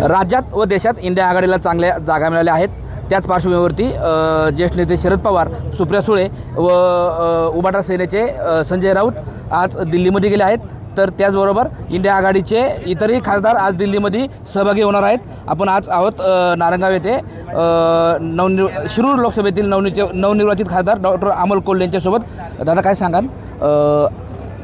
राज्यात व देशात इंडिया आघाडीला चांगल्या जागा मिळाल्या आहेत। त्याच पार्श्वभूमीवरती ज्येष्ठ नेते शरद पवार, सुप्रिया सुळे व उभाटा सेनेचे संजय राऊत आज दिल्लीमध्ये गेले आहेत। तर त्याचबरोबर इंडिया आघाडीचे इतरही खासदार आज दिल्लीमध्ये सहभागी होणार आहेत। आपण आज आहोत नारंगाव येथे शिरूर लोकसभेतील नवनिर्वाचित खासदार डॉक्टर अमोल कोल्हे यांच्यासोबत। दादा काय सांगाल,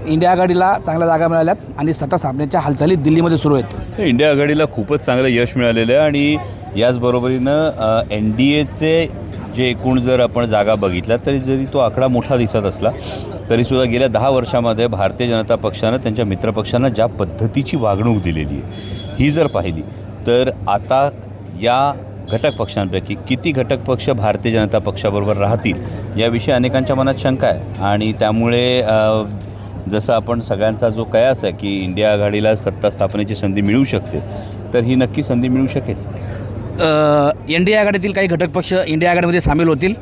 इंडिया आघाडीला चांगल्या जागा मिळाल्यात आणि सत्ता स्थापनेच्या हालचाली दिल्लीमध्ये सुरू आहेत। इंडिया आघाडीला खूपच चांगलं यश मिळालेलं आहे आणि याचबरोबरीनं NDAचे जे एकूण जर आपण जागा बघितल्या तरी जरी तो आकडा मोठा दिसत असला तरीसुद्धा गेल्या 10 वर्षामध्ये भारतीय जनता पक्षानं त्यांच्या मित्रपक्षांना ज्या पद्धतीची वागणूक दिलेली आहे ही जर पाहिली तर आता या घटक पक्षांपैकी किती घटक पक्ष भारतीय जनता पक्षाबरोबर राहतील याविषयी अनेकांच्या मनात शंका आहे। आणि त्यामुळे जसं आपण सगळ्यांचा जो कयास आहे की इंडिया आघाडीला सत्ता स्थापनेची संधी मिळू शकते तर ही नक्की संधी मिळू शकेल। NDA आघाडीतील काही घटक पक्ष इंडिया आघाडीमध्ये सामील होतील।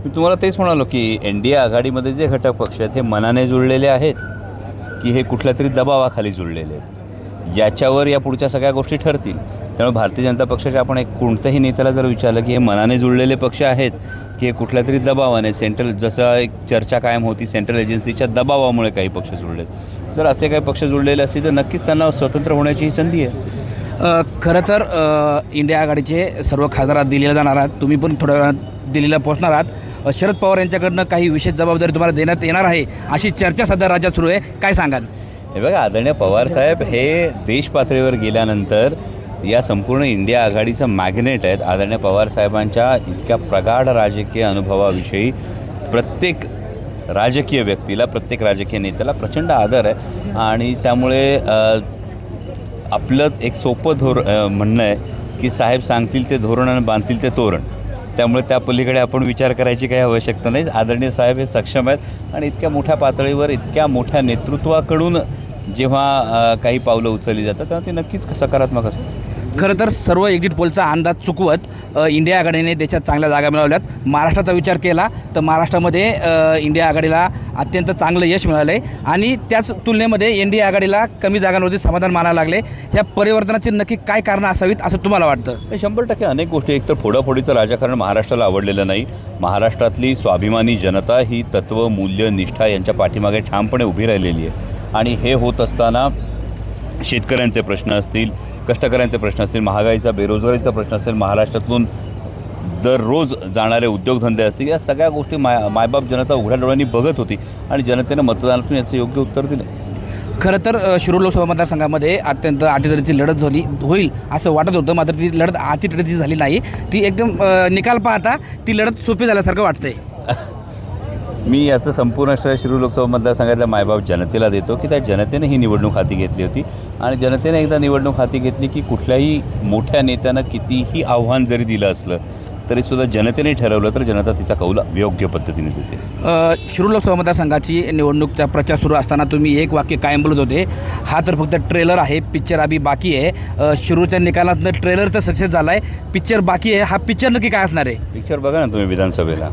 मी तुम्हाला तेच म्हणालो की NDA आघाडीमध्ये जे घटक पक्ष आहेत हे मनाने जुळलेले आहेत की हे कुठल्या तरी दबावाखाली जुळलेले आहेत याच्यावर या पुढच्या सगळ्या गोष्टी ठरतील। त्यामुळे भारतीय जनता पक्षाच्या आपण एक कोणत्याही नेत्याला जर विचारलं की हे मनाने जुळलेले पक्ष आहेत की हे कुठल्या तरी दबावाने सेंट्रल, जसं एक चर्चा कायम होती सेंट्रल एजन्सीच्या दबावामुळे काही पक्ष जुळलेत, जर असे काही पक्ष जुळलेले असतील तर नक्कीच त्यांना स्वतंत्र होण्याची ही संधी आहे। खरं तर इंडिया आघाडीचे सर्व खासदार दिल्लीला जाणार आहात, तुम्ही पण थोड्या वेळात दिल्लीला पोहोचणार आहात। शरद पवार यांच्याकडनं काही विशेष जबाबदारी तुम्हाला देण्यात येणार आहे अशी चर्चा सध्या राज्यात सुरू आहे, काय सांगाल? हे बघा, आदरणीय पवारसाहेब हे देश पातळीवर गेल्यानंतर या संपूर्ण इंडिया आघाडीचं मॅग्नेट आहेत। आदरणीय पवारसाहेबांच्या इतक्या प्रगाढ राजकीय अनुभवाविषयी प्रत्येक राजकीय व्यक्तीला, प्रत्येक राजकीय नेत्याला प्रचंड आदर आहे आणि त्यामुळे आपलं एक सोपं म्हणणं आहे की साहेब सांगतील ते धोरण आणि बांधतील ते तोरण। त्यामुळे त्या पलीकडे आपण विचार करायची काही आवश्यकता नाही। आदरणीय साहेब हे सक्षम आहेत आणि इतक्या मोठ्या पातळीवर इतक्या मोठ्या नेतृत्वाकडून जेव्हा काही पावलं उचलली जातात तेव्हा ते नक्कीच सकारात्मक असतं। खरं तर सर्व एक्झिट पोलचा अंदाज चुकवत इंडिया आघाडीने देशात चांगल्या जागा मिळवल्यात। महाराष्ट्राचा विचार केला तर महाराष्ट्रामध्ये इंडिया आघाडीला अत्यंत चांगलं यश मिळालं आहे आणि त्याच तुलनेमध्ये NDA आघाडीला कमी जागांवरती समाधान मानायला लागले। ह्या परिवर्तनाची नक्की काय कारणं असावीत असं तुम्हाला वाटतं? 100% अनेक गोष्टी, एकतर फोडाफोडीचं राजकारण महाराष्ट्राला आवडलेलं नाही। महाराष्ट्रातली स्वाभिमानी जनता ही तत्त्व, मूल्य, निष्ठा यांच्या पाठीमागे ठामपणे उभी राहिलेली आहे आणि हे होत असताना शेतकऱ्यांचे प्रश्न असतील, कष्टकऱ्यांचे प्रश्न असतील, महागाईचा, बेरोजगारीचा प्रश्न असेल, महाराष्ट्रातून दररोज जाणारे उद्योगधंदे असतील, या सगळ्या गोष्टी मायबाप जनता उघड्या डोळ्यांनी बघत होती आणि जनतेनं मतदानातून याचं योग्य उत्तर दिलं। खरं तर शिरूर लोकसभा मतदारसंघामध्ये अत्यंत अटीतटीची लढत होईल असं वाटत होतं, मात्र ती लढत अटीतटीची झाली नाही। ती एकदम निकाल पाहता ती लढत सोपी झाल्यासारखं वाटतंय। मी याचं संपूर्ण श्रेय शिरूर लोकसभा मतदारसंघातल्या मायबाप जनतेला देतो की त्या जनतेने ही निवडणूक हाती घेतली होती आणि जनतेने एकदा निवडणूक हाती घेतली की कुठल्याही मोठ्या नेत्यानं कितीही आव्हान जरी दिलं असलं तरीसुद्धा जनतेने ठरवलं तर जनता तिचा कौल योग्य पद्धतीने देते। शिरूर लोकसभा मतदारसंघाची निवडणूकचा प्रचार सुरू असताना तुम्ही एक वाक्य कायम बोलत होते, हा तर फक्त ट्रेलर आहे, पिक्चर अभी बाकी आहे। शिरूरच्या निकालातनं ट्रेलर तर सक्सेस झाला आहे, पिक्चर बाकी आहे। हा पिक्चर नक्की काय असणार आहे? पिक्चर बघा ना तुम्ही विधानसभेला,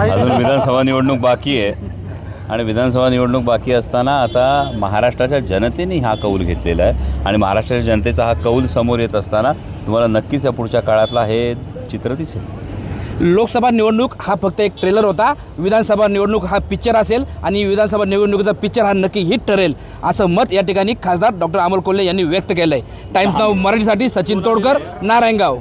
अजून विधानसभा निवडणूक बाकी आहे आणि विधानसभा निवडणूक बाकी असताना आता महाराष्ट्राच्या जनतेने हा कौल घेतलेला आहे आणि महाराष्ट्राच्या जनतेचा हा कौल समोर येत असताना तुम्हाला नक्कीच या पुढच्या काळातला हे चित्र दिसेल। लोकसभा निवडणूक हा फक्त एक ट्रेलर होता, विधानसभा निवडणूक हा पिक्चर असेल आणि विधानसभा निवडणुकीचा पिक्चर हा नक्की हिट ठरेल असं मत या ठिकाणी खासदार डॉक्टर अमोल कोल्हे यांनी व्यक्त केलं आहे। टाइम्स नाऊ मराठीसाठी सचिन तोडकर, नारायणगाव।